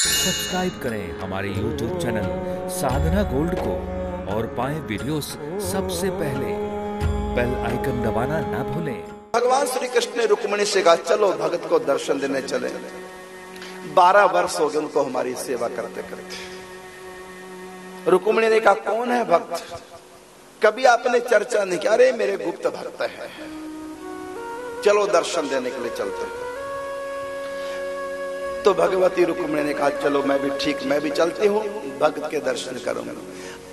Subscribe करें हमारे YouTube channel साधना gold को और पाएं वीडियोस सबसे पहले। बेल आइकन दबाना ना भूलें। भगवान श्री कृष्ण ने रुक्मिणी से कहा चलो भगत को दर्शन देने चले। 12 वर्ष हो गए उनको हमारी सेवा करते करते। रुक्मिणी ने कहा कौन है भक्त, कभी आपने चर्चा नहीं किया। अरे मेरे गुप्त भक्त है, चलो दर्शन देने के लिए चलते हैं। तो भगवती रुक्मिणी ने कहा चलो मैं भी ठीक, मैं भी चलती हूँ, भक्त के दर्शन करूंगा।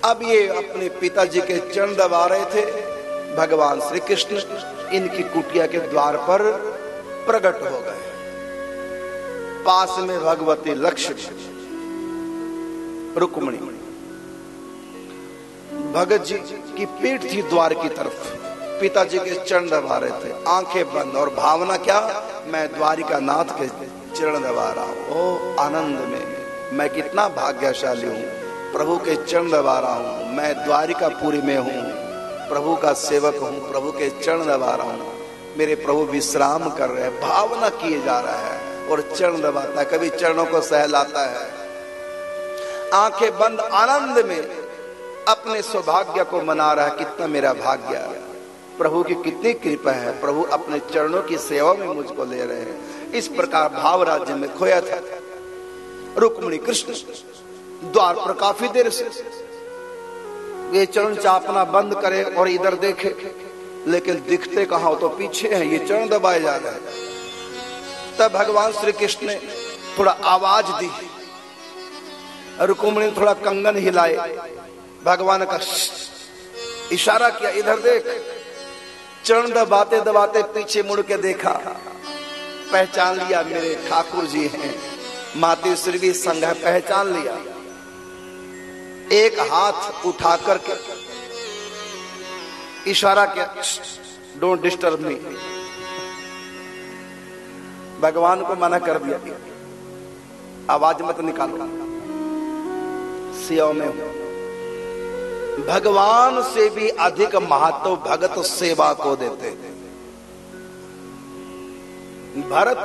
अब ये अपने पिताजी के चरण दबा रहे थे। भगवान श्री कृष्ण इनकी कुटिया के द्वार पर प्रकट हो गए। पास में भगवती लक्ष्मी, रुक्मिणी, भगत जी की पीठ थी द्वार की तरफ। पिताजी के चरण दबा रहे थे, आंखें बंद, और भावना क्या, मैं द्वारिका नाथ के चरण दबा रहा हूं। ओ आनंद में मैं कितना भाग्यशाली हूं, प्रभु के चरण दबा रहा हूं। मैं द्वारिकापुरी में हूं, प्रभु का सेवक हूं, प्रभु के चरण दबा रहा हूं। मेरे प्रभु विश्राम कर रहे हैं, भावना किए जा रहा है और चरण दबाता है, कभी चरणों को सहलाता है। आंखें बंद आनंद में अपने सौभाग्य को मना रहा है। कितना मेरा भाग्य, प्रभु की कितनी कृपा है, प्रभु अपने चरणों की सेवा में मुझको ले रहे हैं। इस प्रकार भाव राज्य में खोया था रुक्मिणी कृष्ण। द्वार पर काफी देर से ये चरण चापना बंद करे और इधर देखे, लेकिन दिखते कहां हो, तो पीछे हैं, ये चरण दबाए जा रहे हैं। तब भगवान श्री कृष्ण ने थोड़ा आवाज दी, रुक्मिणी ने थोड़ा कंगन हिलाए, भगवान का इशारा किया, इधर देख। चरण दबाते दबाते पीछे मुड़ के देखा, पहचान लिया मेरे ठाकुर जी हैं, मातेश्वरी भी संग है, पहचान लिया। एक हाथ उठा करके इशारा किया, डोंट डिस्टर्ब मी। भगवान को मना कर दिया, आवाज मत निकालो, सेवा में हूं। भगवान से भी अधिक महत्व भगत सेवा को देते। भरत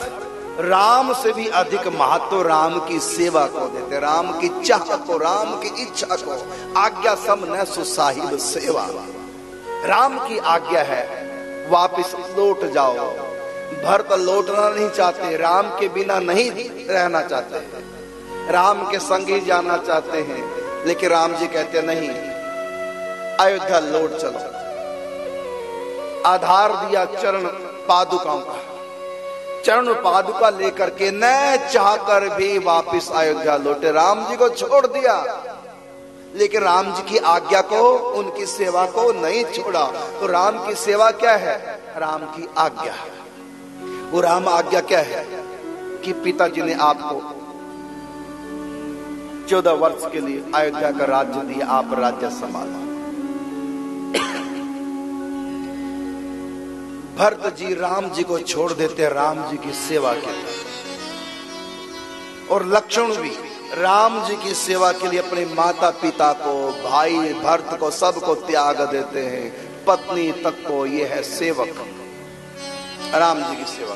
राम से भी अधिक महत्व राम की सेवा को देते, राम की चाह को, राम की इच्छा को। आज्ञा सम न सुसाहिब सेवा, राम की आज्ञा है वापिस लौट जाओ। भरत लौटना नहीं चाहते, राम के बिना नहीं रहना चाहते, राम के संग ही जाना चाहते हैं। लेकिन राम जी कहते नहीं, अयोध्या लौट चलो। आधार दिया चरण पादुकाओं का, चरण पादुका लेकर के न चाहकर भी वापिस अयोध्या लौटे। राम जी को छोड़ दिया, लेकिन राम जी की आज्ञा को, उनकी सेवा को नहीं छोड़ा। तो राम की सेवा क्या है, राम की आज्ञा। वो राम आज्ञा क्या है कि पिताजी ने आपको 14 वर्ष के लिए अयोध्या का राज्य दिया, आप राज्य संभाला। भरत जी राम जी को छोड़ देते राम जी की सेवा के लिए, और लक्ष्मण भी राम जी की सेवा के लिए अपने माता पिता को, भाई भरत को, सबको त्याग देते हैं, पत्नी तक को। ये है सेवक, राम जी की सेवा।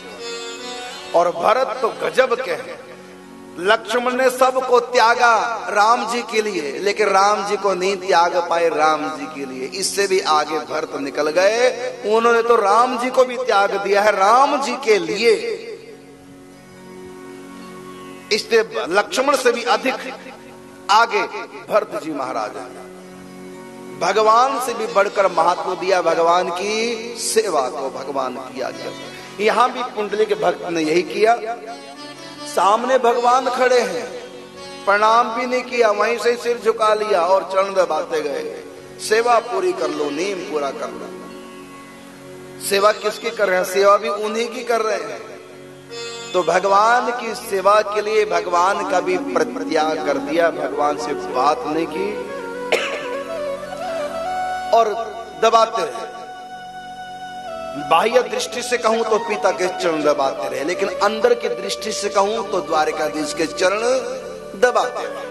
और भरत तो गजब के हैं, लक्ष्मण ने सबको त्यागा राम जी के लिए, लेकिन राम जी को नहीं त्याग पाए राम जी के लिए। इससे भी आगे भरत निकल गए, उन्होंने तो राम जी को भी त्याग दिया है राम जी के लिए। इसलिए लक्ष्मण से भी अधिक आगे भरत जी महाराज हैं। भगवान से भी बढ़कर महत्व दिया भगवान की सेवा को, भगवान की आज्ञा। यहां भी कुंडली के भक्त ने यही किया। सामने भगवान खड़े हैं, प्रणाम भी नहीं किया, वहीं से सिर झुका लिया और चरण दबाते गए। सेवा पूरी कर लो, नीम पूरा कर लो। सेवा किसकी कर रहे हैं, सेवा भी उन्हीं की कर रहे हैं। तो भगवान की सेवा के लिए भगवान का भी परित्याग कर दिया, भगवान से बात नहीं की और दबाते रहे। बाह्य दृष्टि से कहूं तो पिता के चरण दबाते रहे, लेकिन अंदर की दृष्टि से कहूं तो द्वारिकाधीश के चरण दबाते रहे।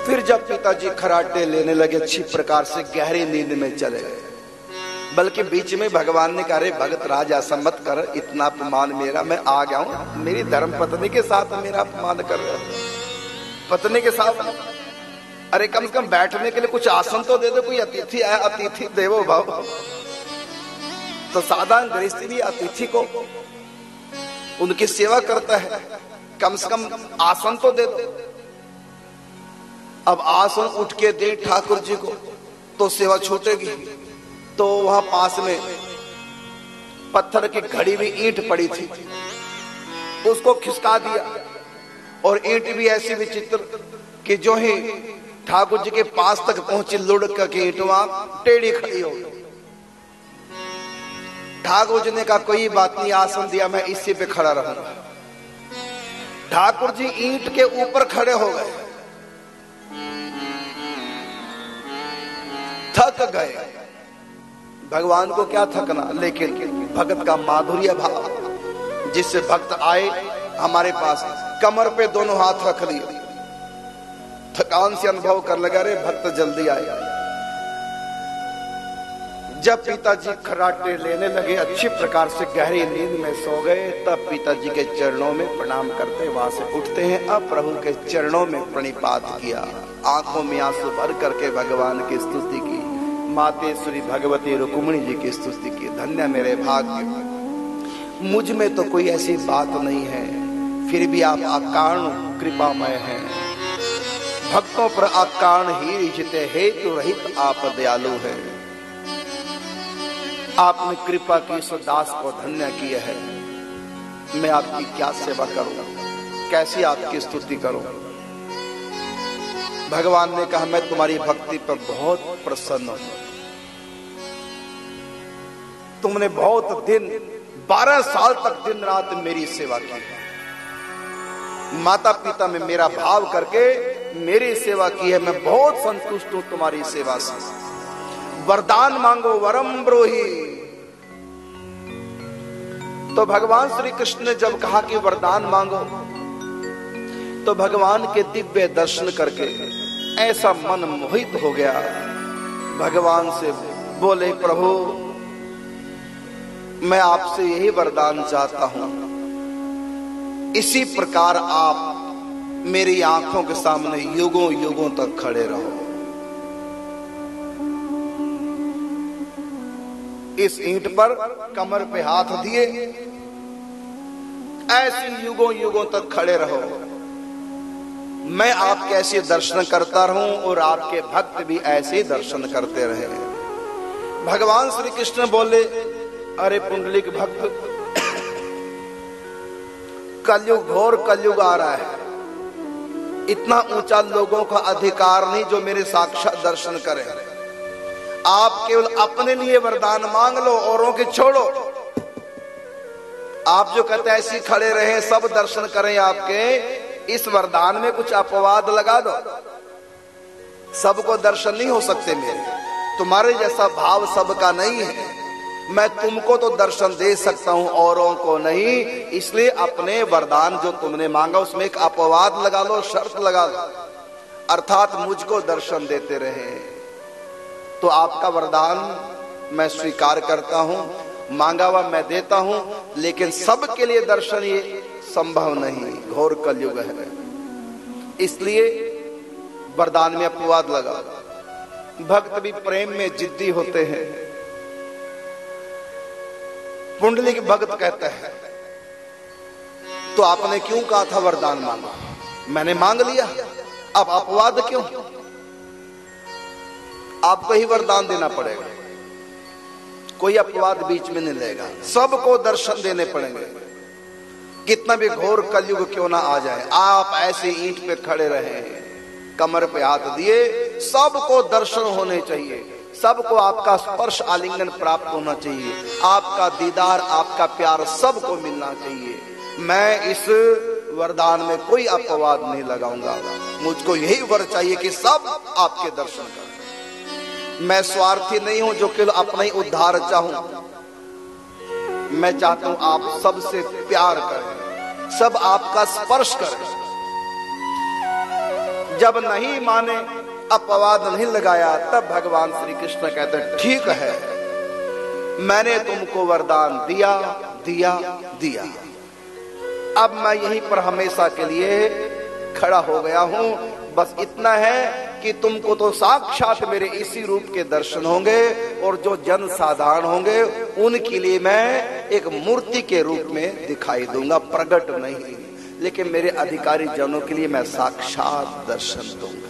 फिर जब पिताजी खराटे लेने लगे, अच्छी प्रकार से गहरी नींद में चले गए, बल्कि बीच में भगवान ने कहा, रे भगत राज ऐसा मत कर, इतना अपमान मेरा, मैं आ गया हूं, मेरी धर्म पत्नी के साथ मेरा अपमान कर रहे हो। पत्नी के साथ, अरे कम से कम बैठने के लिए कुछ आसन तो दे दो, कोई अतिथि आया, अतिथि देवो भव। तो साधारण गृहस्थी भी अतिथि को उनकी सेवा करता है, कम से कम आसन तो दे दो। अब आसन उठ के दे ठाकुर जी को तो सेवा छूटेगी। तो वहां पास में पत्थर की घड़ी भी ईंट पड़ी थी, उसको खिसका दिया, और ईंट भी ऐसी विचित्र कि जो ही ठाकुर जी के पास तक पहुंची, लुढ़क के ईंट वहां टेढ़ी खड़ी हो गई। ठाकुर जी ने कहा, कोई बात नहीं, आसन दिया, मैं इसी पे खड़ा रहूंगा। ठाकुर जी ईंट के ऊपर खड़े हो गए, थक गए। भगवान को क्या थकना, लेकिन भगत का माधुर्य भाव, जिससे भक्त आए हमारे पास, कमर पे दोनों हाथ रख लिए, थकान से अनुभव कर लगा, रे भक्त जल्दी आए। जब पिताजी खर्राटे लेने लगे, अच्छी प्रकार से गहरी नींद में सो गए, तब पिताजी के चरणों में प्रणाम करते वहां से उठते हैं। अब प्रभु के चरणों में प्रणिपात किया, आंखों में आंसू भर करके भगवान की स्तुति की, मातेश्वरी भगवती रुक्मिणी जी की स्तुति की। धन्य मेरे भाग्य, मुझ में तो कोई ऐसी बात नहीं है, फिर भी आप अकारण कृपामय हैं। भक्तों पर अकारण ही रिझते, हेतु रहित आप दयालु हैं। आपने कृपा की इस दास को धन्य किया है। मैं आपकी क्या सेवा करूं, कैसी आपकी स्तुति करूं। भगवान ने कहा, मैं तुम्हारी भक्ति पर बहुत प्रसन्न हूं। तुमने बहुत दिन, 12 साल तक दिन रात मेरी सेवा की, माता पिता में मेरा भाव करके मेरी सेवा की है। मैं बहुत संतुष्ट हूं तुम्हारी सेवा से। वरदान मांगो वरम ब्रोही। तो भगवान श्री कृष्ण ने जब कहा कि वरदान मांगो, तो भगवान के दिव्य दर्शन करके ऐसा मन मोहित हो गया। भगवान से बोले, प्रभु मैं आपसे यही वरदान चाहता हूं, इसी प्रकार आप मेरी आंखों के सामने युगों युगों तक खड़े रहो। इस ईंट पर कमर पे हाथ दिए, ऐसे युगों युगों तक खड़े रहो। मैं आपके ऐसे दर्शन करता रहूं और आपके भक्त भी ऐसे ही दर्शन करते रहे। भगवान श्री कृष्ण बोले, अरे पुंडलिक भक्त, कलयुग, घोर कलयुग आ रहा है। इतना ऊंचा लोगों का अधिकार नहीं जो मेरे साक्षात दर्शन करें। आप केवल अपने लिए वरदान मांग लो, औरों के छोड़ो। आप जो कहते हैं ऐसे खड़े रहे, सब दर्शन करें आपके, इस वरदान में कुछ अपवाद लगा दो। सबको दर्शन नहीं हो सकते मेरे, तुम्हारे जैसा भाव सबका नहीं है। मैं तुमको तो दर्शन दे सकता हूं, औरों को नहीं। इसलिए अपने वरदान जो तुमने मांगा उसमें एक अपवाद लगा लो, शर्त लगा लो, अर्थात मुझको दर्शन देते रहे। तो आपका वरदान मैं स्वीकार करता हूं, मांगा हुआ मैं देता हूं, लेकिन सबके लिए दर्शन ये संभव नहीं, घोर कलयुग है। इसलिए वरदान में अपवाद लगा। भक्त भी प्रेम में जिद्दी होते हैं। पुंडलिक भक्त कहता है, तो आपने क्यों कहा था वरदान मांगा? मैंने मांग लिया, अब अपवाद क्यों? आपको ही वरदान देना पड़ेगा, कोई अपवाद बीच में नहीं लेगा। सबको दर्शन देने पड़ेंगे, कितना भी घोर कलयुग क्यों ना आ जाए। आप ऐसे ईंट पे खड़े रहे, कमर पे हाथ दिए, सबको दर्शन होने चाहिए, सबको आपका स्पर्श आलिंगन प्राप्त होना चाहिए, आपका दीदार, आपका प्यार सबको मिलना चाहिए। मैं इस वरदान में कोई अपवाद नहीं लगाऊंगा। मुझको यही वर चाहिए कि सब आपके दर्शन करें। मैं स्वार्थी नहीं हूं जो केवल अपना ही उद्धार चाहूं। मैं चाहता हूं आप सबसे प्यार करें, सब आपका स्पर्श करें। जब नहीं माने, अपवाद नहीं लगाया, तब भगवान श्री कृष्ण कहते हैं, ठीक है, मैंने तुमको वरदान दिया दिया दिया। अब मैं यहीं पर हमेशा के लिए खड़ा हो गया हूं। बस इतना है कि तुमको तो साक्षात मेरे इसी रूप के दर्शन होंगे, और जो जन साधारण होंगे उनके लिए मैं एक मूर्ति के रूप में दिखाई दूंगा, प्रकट नहीं, लेकिन मेरे अधिकारी जनों के लिए मैं साक्षात दर्शन दूंगा।